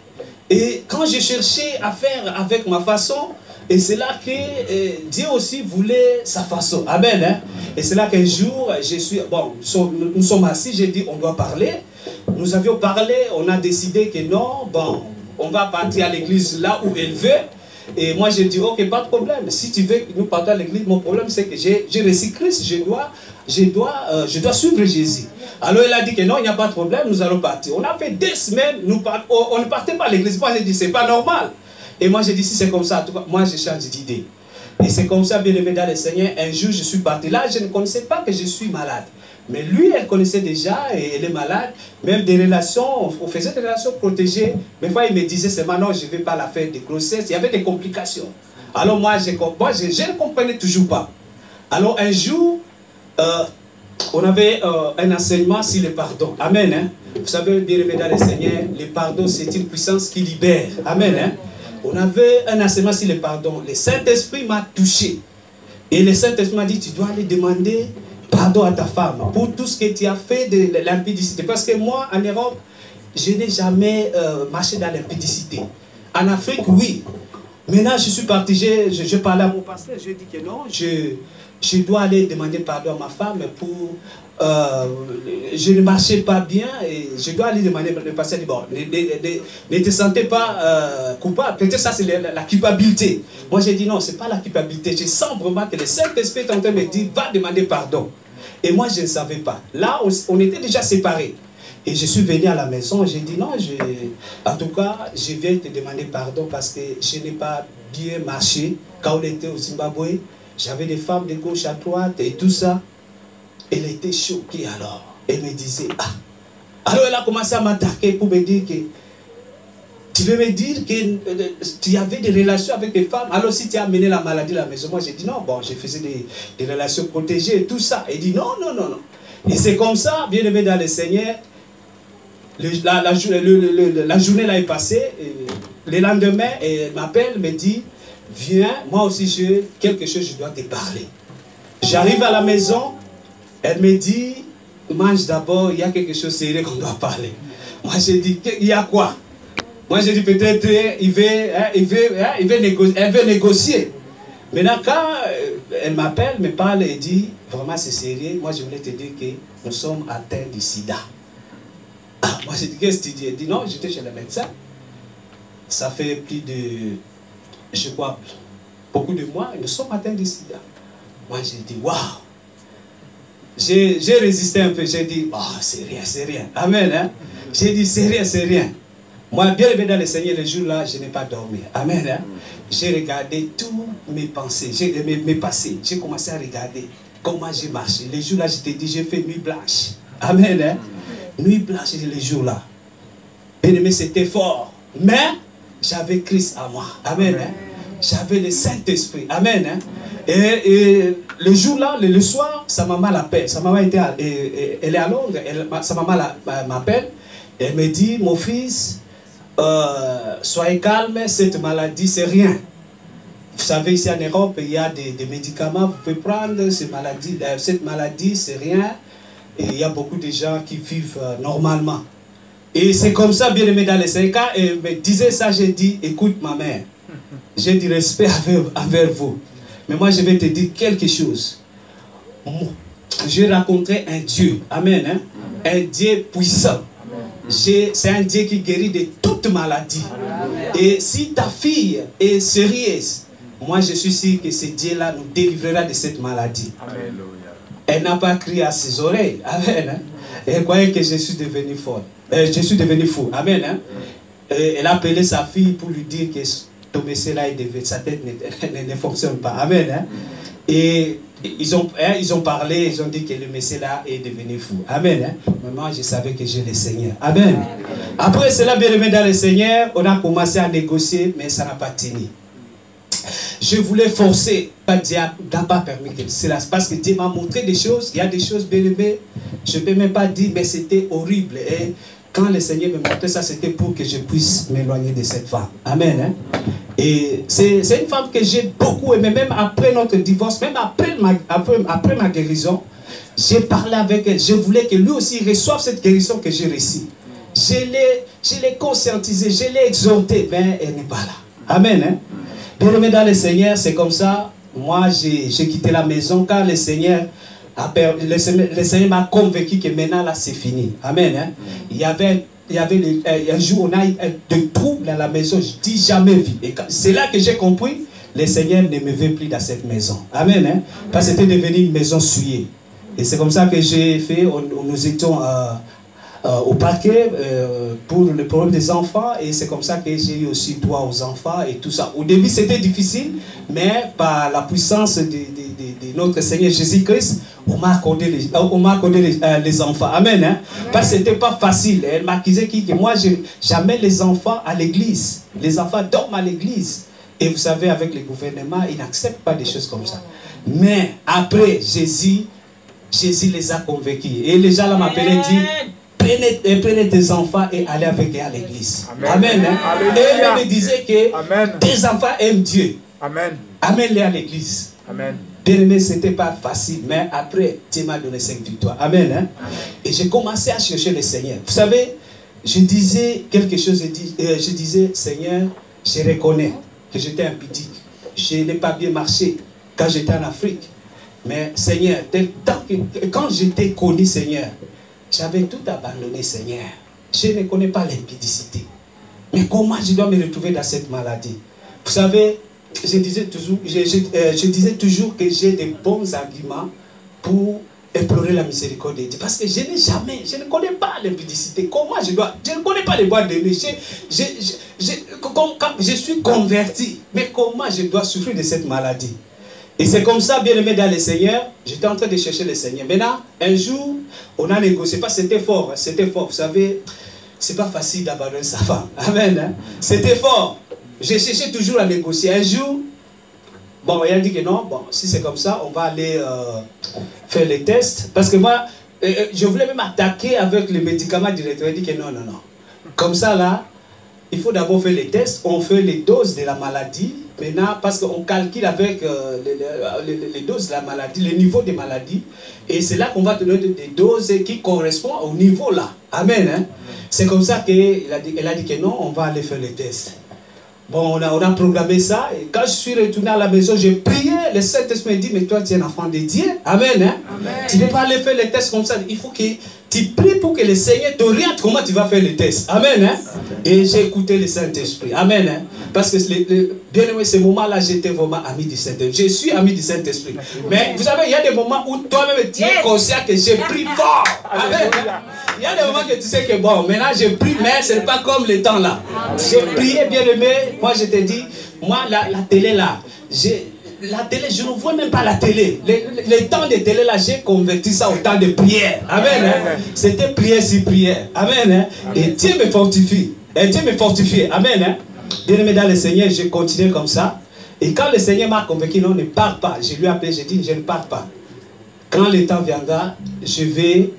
Et quand je cherchais à faire avec ma façon... Et c'est là que Dieu aussi voulait sa façon. Amen. Hein? Et c'est là qu'un jour, nous sommes assis. J'ai dit, on doit parler. Nous avions parlé, on a décidé que non, on va partir à l'église là où elle veut. Et moi j'ai dit, ok, pas de problème. Si tu veux que nous partions à l'église, mon problème c'est que j'ai reçu Christ, je dois suivre Jésus. Alors elle a dit que non, il n'y a pas de problème, nous allons partir. On a fait 2 semaines, on ne partait pas à l'église. Moi j'ai dit, c'est pas normal. Et moi j'ai dit, si c'est comme ça, en tout cas, moi j'ai changé d'idée. Et c'est comme ça, bien aimé dans le Seigneur, un jour je suis parti. Là, je ne connaissais pas que je suis malade. Mais lui, elle connaissait déjà et elle est malade. Même des relations, on faisait des relations protégées. Des fois, il me disait seulement non, je ne vais pas la faire de grossesse. Il y avait des complications. Alors moi, je ne comprenais toujours pas. Alors un jour, on avait un enseignement sur le pardon. Amen. Hein? Vous savez, bien aimé dans le Seigneur, le pardon, c'est une puissance qui libère. Amen. Hein? On avait un enseignement sur le pardon. Le Saint-Esprit m'a touché. Et le Saint-Esprit m'a dit, tu dois aller demander pardon à ta femme pour tout ce que tu as fait de l'impudicité. Parce que moi, en Europe, je n'ai jamais marché dans l'impudicité. En Afrique, oui. Maintenant, je suis parti, je parlais à mon pasteur, je dis que non, je dois aller demander pardon à ma femme pour... je ne marchais pas bien et je dois aller demander le pasteur dit bon, ne te sentez pas coupable, peut-être ça c'est la culpabilité. Moi j'ai dit non, c'est pas la culpabilité, je sens vraiment que le Saint-Esprit est en train de me dire va demander pardon. Et moi je ne savais pas. Là on était déjà séparés. Et je suis venu à la maison, j'ai dit non, en tout cas je viens te demander pardon parce que je n'ai pas bien marché. Quand on était au Zimbabwe, j'avais des femmes de gauche à droite et tout ça. Elle était choquée alors. Elle me disait, ah. Alors elle a commencé à m'attaquer pour me dire que tu veux me dire que tu avais des relations avec des femmes. Alors si tu as amené la maladie à la maison, moi j'ai dit non, bon, je faisais des relations protégées et tout ça. Elle dit non, non, non, non. Et c'est comme ça, bien aimé dans le Seigneur, la journée là est passée. Le lendemain, elle m'appelle, me dit, viens, moi aussi j'ai quelque chose, je dois te parler. J'arrive à la maison. Elle me dit, mange d'abord, il y a quelque chose de sérieux qu'on doit parler. Moi j'ai dit, il y a quoi? Moi j'ai dit peut-être il veut négocier. Maintenant quand elle m'appelle, me parle et dit, vraiment c'est sérieux, moi je voulais te dire que nous sommes atteints du sida. Ah, moi j'ai dit, qu'est-ce que tu dis? Elle dit, non, j'étais chez le médecin. Ça fait plus de, je crois, beaucoup de mois, nous sommes atteints du sida. Moi j'ai dit, waouh! J'ai résisté un peu, j'ai dit, oh, c'est rien, c'est rien. Amen. Hein? J'ai dit, c'est rien, c'est rien. Moi, bien aimé dans le Seigneur, le jour-là, je n'ai pas dormi. Amen. Hein? J'ai regardé tous mes pensées, mes passés. J'ai commencé à regarder comment j'ai marché. Les jours-là, je t'ai dit, j'ai fait nuit blanche. Amen. Hein? Nuit blanche, les jours-là. Bien aimé, c'était fort. Mais j'avais Christ à moi. Amen. Hein? J'avais le Saint-Esprit. Amen. Hein? Et le jour-là, le soir, sa maman l'appelle. Sa maman elle est à Londres. Sa maman m'appelle. Elle me dit, mon fils, soyez calme, cette maladie, c'est rien. Vous savez, ici en Europe, il y a des médicaments, vous pouvez prendre cette maladie, c'est rien. Et il y a beaucoup de gens qui vivent normalement. Et c'est comme ça, bien aimé dans les 5 ans. Et elle me disait ça, j'ai dit, écoute ma mère, j'ai du respect envers vous. Mais moi, je vais te dire quelque chose. J'ai rencontré un Dieu. Amen. Hein? Un Dieu puissant. C'est un Dieu qui guérit de toute maladie. Et si ta fille est sérieuse, moi, je suis sûr que ce Dieu-là nous délivrera de cette maladie. Amen. Elle n'a pas crié à ses oreilles. Amen. Hein? Elle croyait que je suis devenu fou. Je suis devenu fou. Amen. Hein? Elle a appelé sa fille pour lui dire que là, sa tête ne fonctionne pas. Amen. Hein? Et ils ont parlé, ils ont dit que le Messie là est devenu fou. Amen. Hein? Mais moi, je savais que j'ai le Seigneur. Amen. Après cela, bien aimé dans le Seigneur, on a commencé à négocier, mais ça n'a pas tenu. Je voulais forcer, Dieu n'a pas permis que cela se passe, parce que Dieu m'a montré des choses. Il y a des choses, bien aimées, je ne peux même pas dire, mais c'était horrible. Et quand le Seigneur me montrait ça, c'était pour que je puisse m'éloigner de cette femme. Amen. Hein? Et c'est une femme que j'ai beaucoup aimée, même après notre divorce, même après ma guérison. J'ai parlé avec elle. Je voulais que lui aussi reçoive cette guérison que j'ai reçue. Je l'ai conscientisé, je l'ai exhorté, mais elle n'est pas là. Amen. Hein? Bien aimé dans le Seigneur, c'est comme ça. Moi, j'ai quitté la maison car le Seigneur m'a convaincu que maintenant, là, c'est fini. Amen. Hein? Il y avait un jour, on a eu des troubles dans la maison, je dis jamais vu. Et c'est là que j'ai compris, le Seigneur ne me veut plus dans cette maison. Amen. Hein? Parce que c'était devenu une maison souillée. Et c'est comme ça que j'ai fait, nous étions au parquet pour le problème des enfants. Et c'est comme ça que j'ai eu aussi droit aux enfants et tout ça. Au début, c'était difficile, mais par la puissance de notre Seigneur Jésus-Christ, on m'a accordé les enfants. Amen. Hein? Parce que ce n'était pas facile. Elle m'accusait que moi, j'amène les enfants à l'église. Les enfants dorment à l'église. Et vous savez, avec le gouvernement, ils n'acceptent pas des choses comme ça. Mais après, Jésus les a convaincus. Et les gens là m'appelaient et disent, prenez tes enfants et allez avec eux à l'église. Amen. Hein? Et elle me disait que tes enfants aiment Dieu. Amen. Amène-les à l'église. Amen. Bien-aimé, ce n'était pas facile, mais après, Dieu m'a donné 5 victoires. Amen. Hein? Et j'ai commencé à chercher le Seigneur. Vous savez, je disais quelque chose, je disais, Seigneur, je reconnais que j'étais impudique. Je n'ai pas bien marché quand j'étais en Afrique. Mais Seigneur, quand je t'ai connu, Seigneur, j'avais tout abandonné, Seigneur. Je ne connais pas l'impudicité. Mais comment je dois me retrouver dans cette maladie? Vous savez, je disais toujours que j'ai des bons arguments pour implorer la miséricorde de Dieu. Parce que je ne connais pas l'impudicité. Comment je ne connais pas les boîtes de nuit. Quand je suis converti, mais comment je dois souffrir de cette maladie? Et c'est comme ça, bien aimé dans le Seigneur, j'étais en train de chercher le Seigneur. Maintenant, un jour, on a négocié. C'était fort, c'était fort. Vous savez, c'est pas facile d'abandonner sa femme. Amen. Hein? C'était fort. J'ai cherché toujours à négocier. Un jour, bon, il a dit que non, bon, si c'est comme ça, on va aller faire les tests. Parce que moi, je voulais même attaquer avec les médicaments directement. Il a dit que non, non, non. Comme ça, là, il faut d'abord faire les tests. On fait les doses de la maladie. Maintenant, parce qu'on calcule avec les doses de la maladie, le niveau de maladie. Et c'est là qu'on va te donner des doses qui correspondent au niveau là. Amen. Hein? C'est comme ça qu'elle a dit que non, on va aller faire les tests. Bon, on a programmé ça. Et quand je suis retourné à la maison, j'ai prié. Le Saint-Esprit me dit, mais toi, tu es un enfant de Dieu. Amen. Hein? Amen. Tu ne peux pas aller faire les tests comme ça. Il faut que tu pries pour que le Seigneur t'oriente comment tu vas faire les tests. Amen. Hein? Et j'ai écouté le Saint-Esprit. Amen. Hein? Parce que, bien aimé, ce moment-là, j'étais vraiment ami du Saint-Esprit. Je suis ami du Saint-Esprit. Mais vous savez, il y a des moments où toi-même, tu es conscient que j'ai pris fort. Amen. Il y a des moments que tu sais que bon, maintenant j'ai pris, mais ce n'est pas comme le temps là. J'ai prié, bien aimé. Moi, je te dis, moi, la télé là, la télé, je ne vois même pas la télé. Le temps de télé là, j'ai converti ça au temps de prière. Amen. Hein? C'était prière sur prière. Amen. Hein? Et Dieu me fortifie. Et Dieu me fortifie. Amen. Hein? Bien aimé dans le Seigneur, j'ai continué comme ça. Et quand le Seigneur m'a convaincu, non, ne pars pas. Je lui ai appelé, j'ai dit, je ne pars pas. Quand le temps viendra, je vais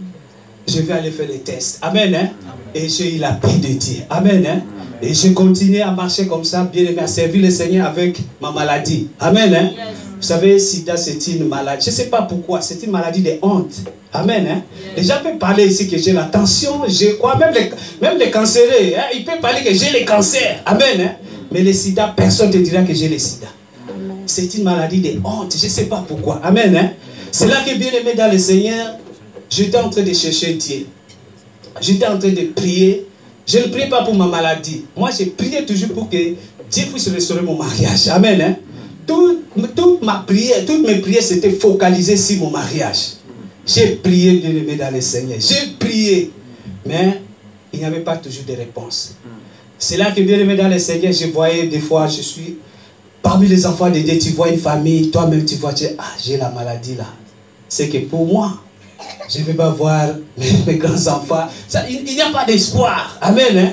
aller faire les tests. Amen. Hein? Et j'ai eu la paix de Dieu. Amen. Hein? Et j'ai continué à marcher comme ça, bien aimé, à servir le Seigneur avec ma maladie. Amen. Hein? Yes. Vous savez, SIDA, c'est une maladie. Je ne sais pas pourquoi, c'est une maladie de honte. Amen. Hein? Yes. Les gens peuvent parler ici que j'ai la tension, je crois, même les cancérés, hein? Ils peuvent parler que j'ai les cancers. Amen. Hein? Mais le SIDA, personne ne te dira que j'ai le SIDA. C'est une maladie de honte, je ne sais pas pourquoi. Amen. Hein? C'est là que, bien aimé dans le Seigneur, j'étais en train de chercher Dieu. J'étais en train de prier. Je ne priais pas pour ma maladie. Moi, je priais toujours pour que Dieu puisse restaurer mon mariage. Amen. Hein? Toute mes prières s'étaient focalisées sur mon mariage. J'ai prié, bien aimé dans le Seigneur. J'ai prié. Mais il n'y avait pas toujours de réponse. C'est là que, bien aimé dans le Seigneur, je voyais des fois, je suis parmi les enfants de Dieu, tu vois une famille, toi-même tu vois, j'ai la maladie là. C'est que pour moi, je ne vais pas voir mes grands-enfants. Il n'y a pas d'espoir. Amen. Hein?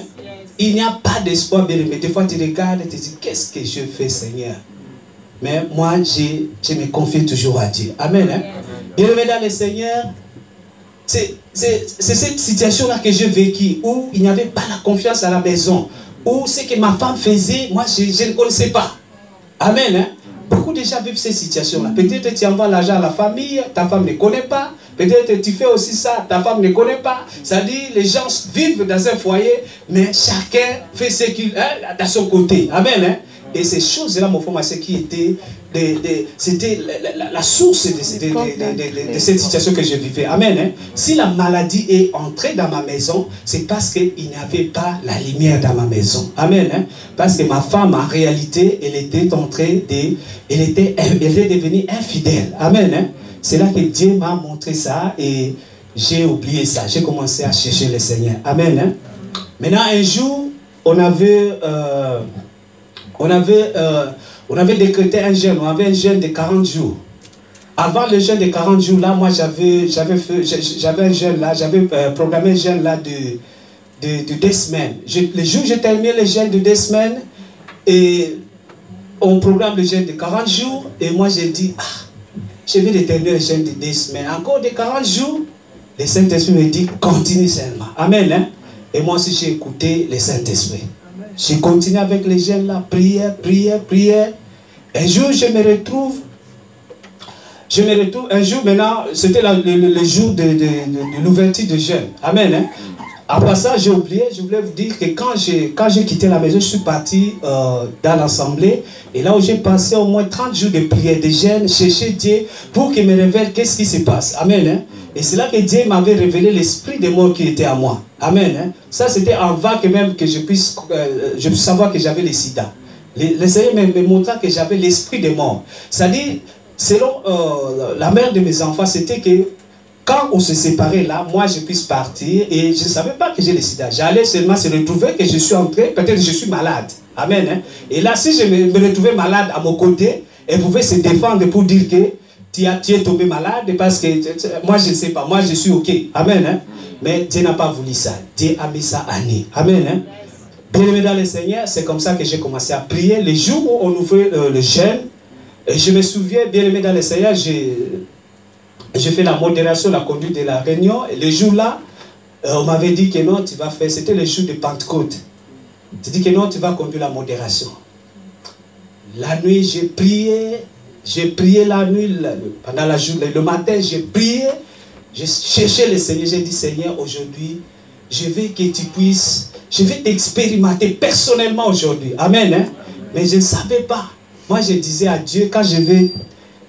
Il n'y a pas d'espoir, bien aimé. Des fois, tu regardes et tu te dis, qu'est-ce que je fais, Seigneur? Mais moi, je me confie toujours à Dieu. Amen. Hein? Bien aimé dans le Seigneur, c'est cette situation-là que j'ai vécue, où il n'y avait pas la confiance à la maison, où ce que ma femme faisait, moi, je ne connaissais pas. Amen. Hein? Beaucoup de gens vivent cette situation-là. Peut-être que tu envoies l'argent à la famille, ta femme ne connaît pas. Peut-être que tu fais aussi ça, ta femme ne connaît pas. C'est-à-dire, les gens vivent dans un foyer, mais chacun fait ce qu'il a de son côté. Amen. Hein? Et ces choses-là, mon frère, c'est qui était c'était la source de cette situation que je vivais. Amen. Hein? Si la maladie est entrée dans ma maison, c'est parce qu'il n'y avait pas la lumière dans ma maison. Amen. Hein? Parce que ma femme, en réalité, elle était devenue infidèle. Amen. Hein? C'est là que Dieu m'a montré ça et j'ai oublié ça. J'ai commencé à chercher le Seigneur. Amen. Hein? Maintenant, un jour, on avait décrété un jeûne. On avait un jeûne de 40 jours. Avant le jeûne de 40 jours, là, moi, j'avais un jeûne là. J'avais programmé un jeûne là de 2 semaines. Le jour où j'ai terminé le jeûne de 2 semaines, et on programme le jeûne de 40 jours, et moi, j'ai dit, je vais déterminer le jeûne de 2 semaines. Encore de 40 jours, le Saint-Esprit me dit, continue seulement. Amen. Hein? Et moi aussi, j'ai écouté le Saint-Esprit. J'ai continué avec les jeûnes là, prière. Un jour, je me retrouve, un jour maintenant, c'était le jour de l'ouverture de jeûne. Amen. Hein? Après ça, j'ai oublié, je voulais vous dire que quand j'ai quitté la maison, je suis parti dans l'assemblée. Et là où j'ai passé au moins 30 jours de prière, de jeûne, chercher Dieu pour qu'il me révèle qu'est-ce qui se passe. Amen. Hein? Et c'est là que Dieu m'avait révélé l'esprit de mort qui était à moi. Amen. Hein? Ça, c'était en vain que même que je puisse savoir que j'avais le sida. Le Seigneur me montra que j'avais l'esprit de mort. C'est-à-dire, selon la mère de mes enfants, c'était que quand on se séparait là, moi je puisse partir et je ne savais pas que j'ai le sida. J'allais seulement se retrouver que je suis entré, peut-être que je suis malade. Amen. Hein? Et là, si je me retrouvais malade à mon côté, elle pouvait se défendre pour dire que tu es tombé malade parce que moi je ne sais pas, moi je suis ok. Amen. Hein? Mais Dieu n'a pas voulu ça. Dieu a mis ça à nous. Amen. Hein? Bien-aimé dans le Seigneur, c'est comme ça que j'ai commencé à prier. Les jours où on ouvrait le jeûne, et je me souviens, bien-aimé dans le Seigneur, j'ai fait la modération, la conduite de la réunion. Et le jour-là, on m'avait dit que non, tu vas faire. C'était le jour de Pentecôte. Tu dis que non, tu vas conduire la modération. La nuit, j'ai prié la nuit, pendant la journée. Le matin, j'ai prié. J'ai cherché le Seigneur. J'ai dit, Seigneur, aujourd'hui, je veux que tu puisses, je vais t'expérimenter personnellement aujourd'hui. Amen. Hein? Mais je ne savais pas. Moi, je disais à Dieu, quand je vais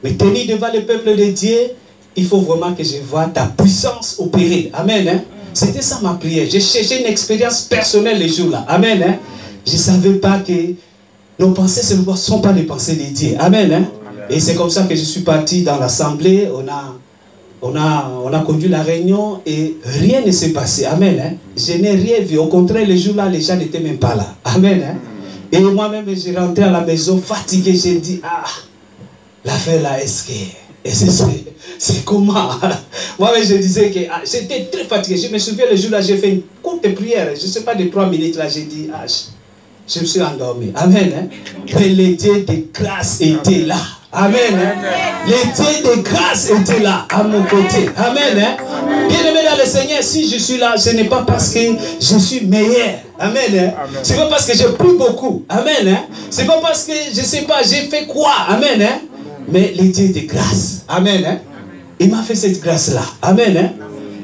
me tenir devant le peuple de Dieu, il faut vraiment que je vois ta puissance opérer. Amen. Hein? C'était ça ma prière. J'ai cherché une expérience personnelle les jours-là. Amen. Hein? Je ne savais pas que nos pensées ne sont pas les pensées de Dieu. Amen. Hein? Et c'est comme ça que je suis parti dans l'assemblée. On a conduit la réunion et rien ne s'est passé. Amen. Hein? Je n'ai rien vu. Au contraire, les jours-là, les gens n'étaient même pas là. Amen. Hein? Et moi-même, j'ai rentré à la maison fatigué. J'ai dit, ah, l'affaire là, est-ce que... Et c'est comment? Moi-même, je disais que j'étais très fatigué. Je me souviens, le jour-là, j'ai fait une courte prière. Je ne sais pas, de 3 minutes, là, j'ai dit, ah, je me suis endormi. Amen. Hein? Mais le Dieu de grâce était là. Amen. Hein? Le Dieu de grâce était là, à mon côté. Amen. Hein? Bien-aimé dans le Seigneur, si je suis là, ce n'est pas parce que je suis meilleur. Amen. Hein? Ce n'est pas parce que j'ai pris beaucoup. Amen. Hein? Ce n'est pas parce que, je ne sais pas, j'ai fait quoi. Amen. Hein? Mais le Dieu de grâce. Amen. Hein? Il m'a fait cette grâce-là. Amen. Hein?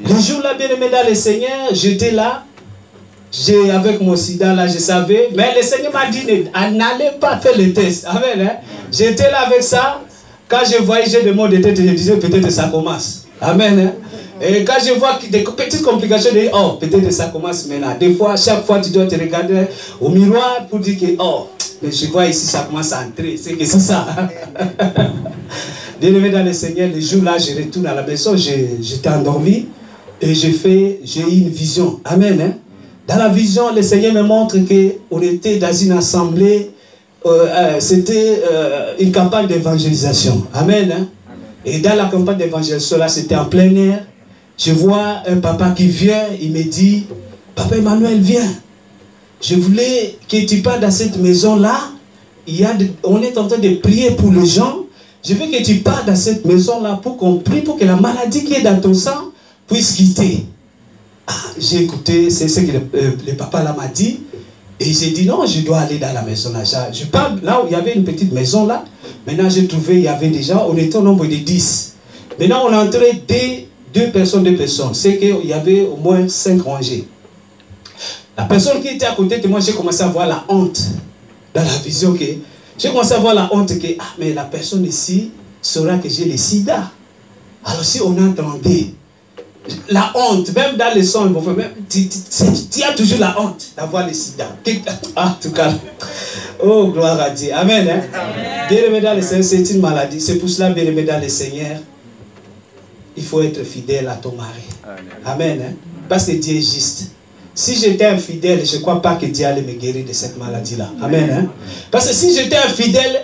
Le jour-là, bien-aimé dans le Seigneur, j'étais là. Avec mon sida, là, je savais. Mais le Seigneur m'a dit, n'allez pas faire le test. Amen. Hein? J'étais là avec ça. Quand je voyais, j'ai des mots de tête, je disais, peut-être ça commence. Amen. Hein? Et quand je vois des petites complications, je dis, oh, peut-être ça commence maintenant. Des fois, chaque fois, tu dois te regarder au miroir pour dire que, oh, mais je vois ici, ça commence à entrer. C'est que c'est ça. Bien-aimé dans le Seigneur, le jour-là, je retourne à la maison, j'étais endormi et j'ai eu une vision. Amen. Hein? Dans la vision, le Seigneur me montre qu'on était dans une assemblée, c'était une campagne d'évangélisation. Amen. Hein? Et dans la campagne d'évangélisation, là, c'était en plein air. Je vois un papa qui vient, il me dit, Papa Emmanuel, viens. Je voulais que tu parles dans cette maison-là. On est en train de prier pour les gens. Je veux que tu parles dans cette maison-là pour qu'on prie, pour que la maladie qui est dans ton sang puisse quitter. Ah, j'ai écouté, c'est ce que le papa là m'a dit. Et j'ai dit non, je dois aller dans la maison là. Je parle là où il y avait une petite maison là. Maintenant j'ai trouvé, il y avait déjà, on était au nombre de 10. Maintenant on est entré deux personnes. C'est qu'il y avait au moins 5 rangées. La personne qui était à côté de moi, j'ai commencé à voir la honte dans la vision que j'ai commencé à voir la honte que ah mais la personne ici saura que j'ai le sida. Alors si on entendait la honte, même dans les sons, tu as toujours la honte d'avoir le sida. En tout cas, oh gloire à Dieu. Amen. Hein? Bien-aimé dans le Seigneur, c'est une maladie. C'est pour cela, bien-aimé dans le Seigneur, il faut être fidèle à ton mari. Amen. Hein? Parce que Dieu est juste. Si j'étais infidèle, je ne crois pas que Dieu allait me guérir de cette maladie-là. Amen. Hein? Parce que si j'étais infidèle,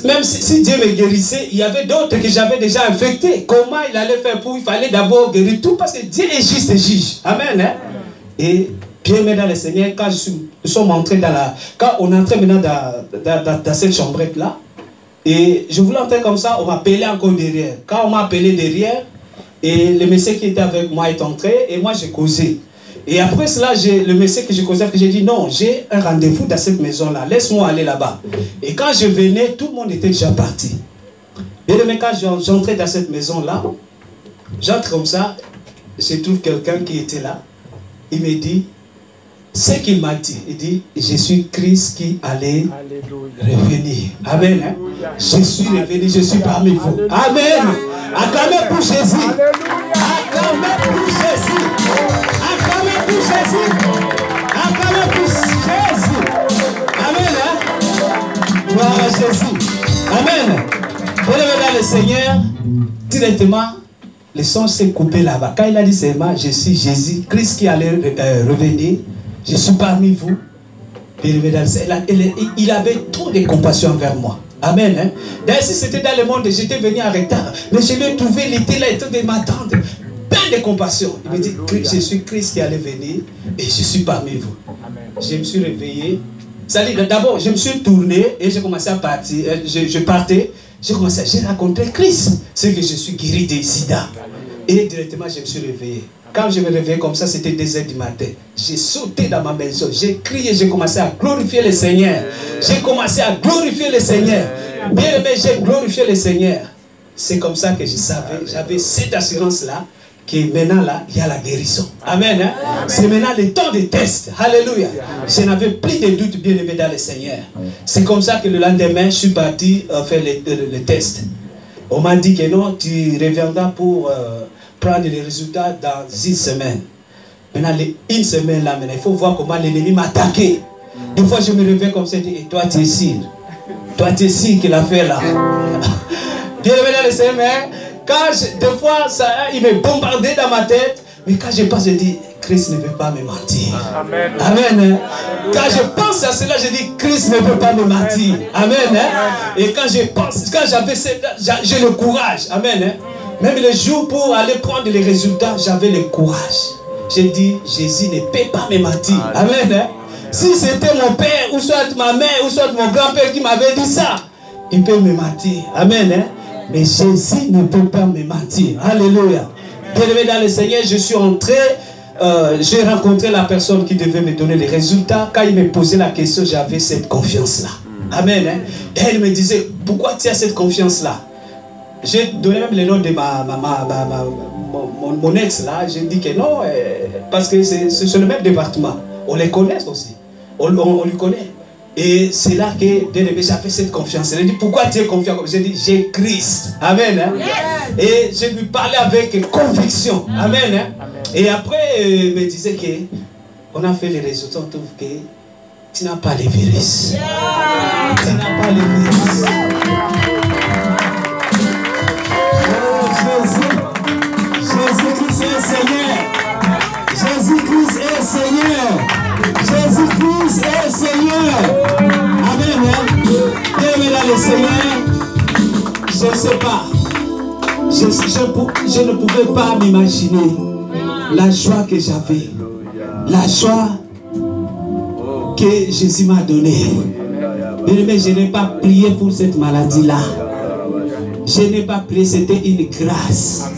même si Dieu me guérissait, il y avait d'autres que j'avais déjà infectés. Comment il allait faire pour... Il fallait d'abord guérir tout parce que Dieu est juste et juge. Amen. Hein? Et bien dans le Seigneur, quand nous sommes entrés dans la... Quand on est entré maintenant dans cette chambrette-là, et je voulais entrer comme ça, on m'a appelé encore derrière. Quand on m'a appelé derrière, et le monsieur qui était avec moi est entré, et moi j'ai causé. Et après cela, le monsieur que je causais, j'ai dit non, j'ai un rendez-vous dans cette maison-là, laisse-moi aller là-bas. Et quand je venais, tout le monde était déjà parti. Et quand j'entrais dans cette maison-là, j'entre comme ça, je trouve quelqu'un qui était là. il me dit, ce qu'il m'a dit, il dit, je suis Christ qui allait revenir. Amen. Hein? Je suis revenu, je suis parmi vous. Amen. Acclamez pour Jésus. Acclamez pour Jésus. Acclamez pour Jésus. Acclamez pour Jésus. Amen. Hein? Gloire à Jésus. Amen. Pour le Seigneur, directement, le son s'est coupé là-bas. Quand il a dit seulement, je suis Jésus, Christ qui allait revenir, je suis parmi vous. Il avait trop de compassion envers moi. Amen. Hein? D'ailleurs, si c'était dans le monde, j'étais venu en retard. Mais je l'ai trouvé, il était là, il était de m'attendre. Plein de compassion. Il me dit, je suis Christ qui allait venir et je suis parmi vous. Amen. Je me suis réveillé. D'abord, je me suis tourné et j'ai commencé à partir. Je partais. J'ai rencontré Christ. C'est que je suis guéri de sida. Et directement, je me suis réveillé. Quand je me réveillais comme ça, c'était 2h du matin. J'ai sauté dans ma maison. J'ai crié, j'ai commencé à glorifier le Seigneur. J'ai commencé à glorifier le Seigneur. Bien aimé, j'ai glorifié le Seigneur. C'est comme ça que je savais, j'avais cette assurance-là, que maintenant là, il y a la guérison. Amen. Hein? C'est maintenant le temps des tests. Alléluia. Je n'avais plus de doute, bien aimé, dans le Seigneur. C'est comme ça que le lendemain, je suis parti faire le test. On m'a dit que non, tu reviendras pour prendre les résultats dans 1 semaine. Maintenant, une semaine là, maintenant, il faut voir comment l'ennemi m'a attaqué. Des fois, je me réveille comme ça et dis, et toi, tu es sûr. Toi, tu es sûr qu'il a fait là. Bien aimé dans le Seigneur, des fois, il me bombardait dans ma tête. Mais quand je pense, je dis, Christ ne peut pas me mentir. Amen. Amen. Quand je pense à cela, je dis, Christ ne peut pas me mentir. Amen. Et quand je pense, quand j'avais j'ai le courage. Amen. Même le jour pour aller prendre les résultats, j'avais le courage. J'ai dit, Jésus ne peut pas me mentir. Amen. Si c'était mon père, ou soit ma mère, ou soit mon grand-père qui m'avait dit ça, il peut me mentir. Amen. Mais Jésus ne peut pas me mentir. Alléluia. Bien-aimé dans le Seigneur, je suis entré, j'ai rencontré la personne qui devait me donner les résultats. Quand il me posait la question, j'avais cette confiance-là. Amen. Et elle me disait, pourquoi tu as cette confiance-là? J'ai donné même le nom de mon ex là. J'ai dit que non, parce que c'est le même département. On les connaît aussi. On lui connaît. Et c'est là que j'avais cette confiance. Elle a dit, pourquoi tu es confiant? J'ai dit, j'ai Christ. Amen. Hein? Yes. Et je lui parlais avec conviction. Amen. Hein? Et après, il me disait que on a fait les résultats, on trouve que tu n'as pas les virus. Yeah. Tu n'as pas les virus. Jésus-Christ est Seigneur. Jésus-Christ est Seigneur. Jésus-Christ est Seigneur. Amen. Bienvenue dans le Seigneur. Je ne sais pas. Je ne pouvais pas m'imaginer la joie que j'avais. La joie que Jésus m'a donnée. Mais je n'ai pas prié pour cette maladie-là. Je n'ai pas prié, c'était une grâce.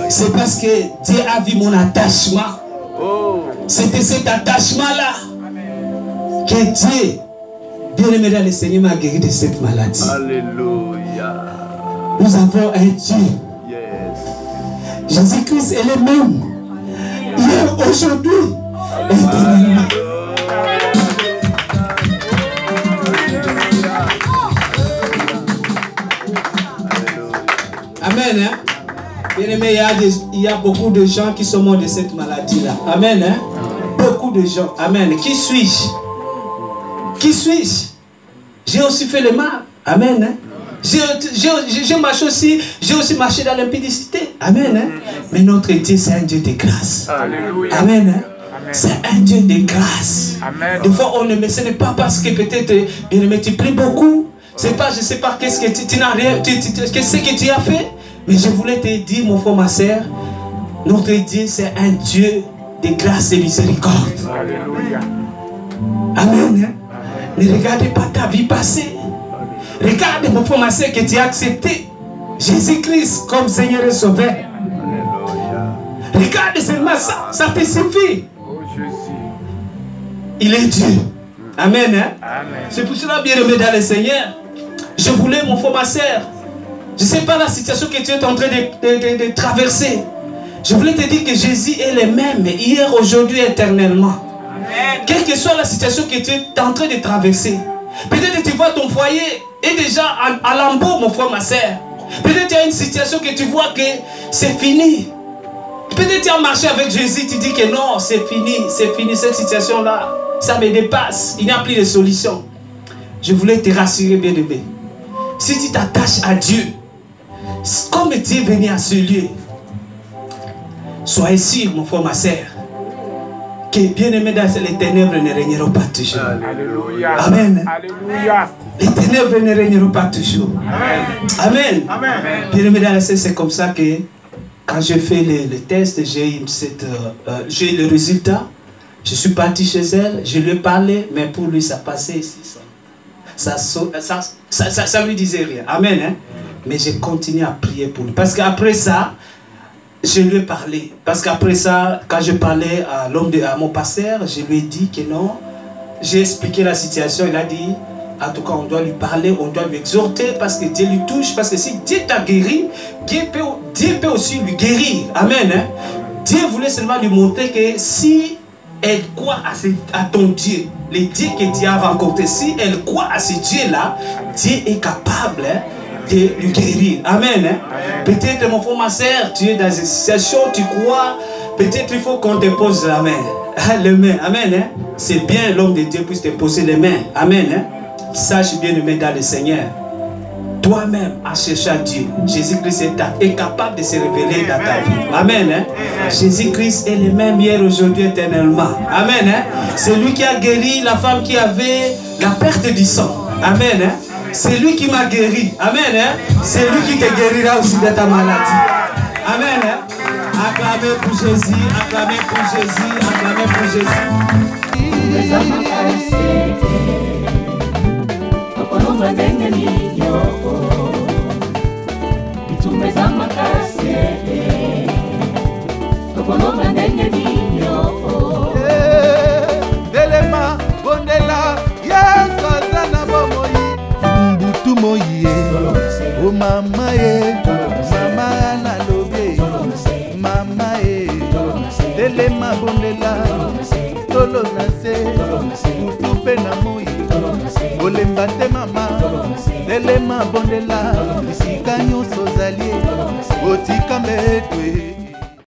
C'est parce que Dieu a vu mon attachement. C'était cet attachement-là que Dieu, bien-aimé dans le Seigneur, m'a guéri de cette maladie. Alléluia. Nous avons un Dieu. Yes. Jésus-Christ est le même. Hier, aujourd'hui, éternellement. Amen. Hein? Bien-aimé, il y a beaucoup de gens qui sont morts de cette maladie-là. Amen. Hein? Beaucoup de gens. Amen. Qui suis-je? Qui suis-je? J'ai aussi fait le mal. Amen. Hein? J'ai marché aussi. J'ai aussi marché dans l'impudicité. Amen. Hein? Mais notre Dieu, c'est un Dieu de grâce. Alléluia. Amen. Hein? C'est un Dieu de grâce. Amen. Des fois, ce n'est pas parce que peut-être, bien-aimé, tu pries beaucoup. C'est pas, je ne sais pas qu'est-ce que tu n'as rien, qu'est-ce que tu as fait. Mais je voulais te dire, mon frère, ma soeur, notre Dieu, c'est un Dieu de grâce et miséricorde. Alléluia. Amen. Hein? Ne regardez pas ta vie passée. Regarde, mon frère, ma soeur, que tu as accepté Jésus-Christ comme Seigneur et Sauveur. Alléluia. Regarde seulement ça, ça te suffit. Oh, il est Dieu. Amen. Hein? Amen. C'est pour cela, bien aimé dans le Seigneur, je voulais, mon frère, ma soeur, je ne sais pas la situation que tu es en train de traverser. Je voulais te dire que Jésus est le même hier, aujourd'hui, éternellement. Amen. Quelle que soit la situation que tu es en train de traverser. Peut-être que tu vois ton foyer est déjà à lambeau, mon frère, ma soeur. Peut-être qu'il y a une situation que tu vois que c'est fini. Peut-être que tu as marché avec Jésus, tu dis que non, c'est fini cette situation-là. Ça me dépasse, il n'y a plus de solution. Je voulais te rassurer, bien-aimé. Si tu t'attaches à Dieu, comme tu es venu à ce lieu, soyez sûr, mon frère, ma soeur, que bien-aimé dans les ténèbres ne régneront pas toujours. Alléluia. Amen. Alléluia. Les ténèbres ne régneront pas toujours. Amen. Amen. Bien-aimé dans la scène, c'est comme ça que quand je fais le test, j'ai eu le résultat. Je suis parti chez elle, je lui ai parlé, mais pour lui, ça passait ici. Ça lui disait rien. Amen. Hein? Mais j'ai continué à prier pour lui. Parce qu'après ça, je lui ai parlé. Parce qu'après ça, quand je parlais à mon pasteur, je lui ai dit que non. J'ai expliqué la situation. Il a dit, en tout cas, on doit lui parler, on doit lui exhorter parce que Dieu lui touche. Parce que si Dieu t'a guéri, Dieu peut aussi lui guérir. Amen. Hein? Dieu voulait seulement lui montrer que si elle croit à ton Dieu, les dieux que Dieu a rencontrés, si elle croit à ce Dieu-là, Dieu est capable de lui guérir. Amen. Hein? Peut-être, mon frère, ma soeur, tu es dans une situation, tu crois, peut-être il faut qu'on te pose la main. Les mains. Amen. Hein? C'est bien l'homme de Dieu puisse te poser les mains. Amen. Hein? Sache bien aimer dans le Seigneur. Toi-même à chercher à Dieu. Jésus-Christ est capable de se révéler dans ta vie. Amen. Hein? Jésus-Christ est le même hier, aujourd'hui, éternellement. Amen. Hein? C'est lui qui a guéri la femme qui avait la perte du sang. Amen. Hein? C'est lui qui m'a guéri. Amen. Hein? C'est lui qui te guérira aussi de ta maladie. Amen. Hein? Acclamez pour Jésus. Acclamez pour Jésus. Acclamez pour Jésus. Delema bondela yasazana bomoyi mbutu moyi o mama ye mama na lobe mama ye delema bondela tolo na se mbutu pe na moyi olemba te mama delema bondela isika nyonso zalie otika mbetwe